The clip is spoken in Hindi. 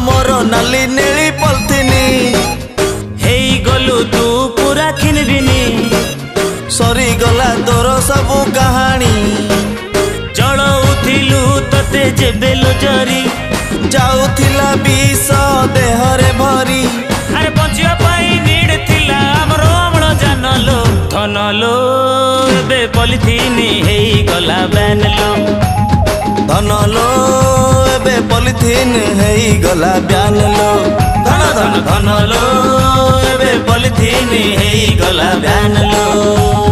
मोर नाली नेली पलथिनी हेई गलु तू पूरा खिनबिनी सरी गला तोर सबु कहानी जलौथिलु तते जेबे लोजरी जाउथिला विष देहरे भरी अरे बंचिया पाई नीड थिला हमरो अमଳ जानलो धनलो एबे पॉलिथिन हेई गला बैन लो धनलो एबे पॉलिथिन हेई गला ब्यान लो धन धन धनलो एबे पॉलिथिन हेई गला ब्यान लो।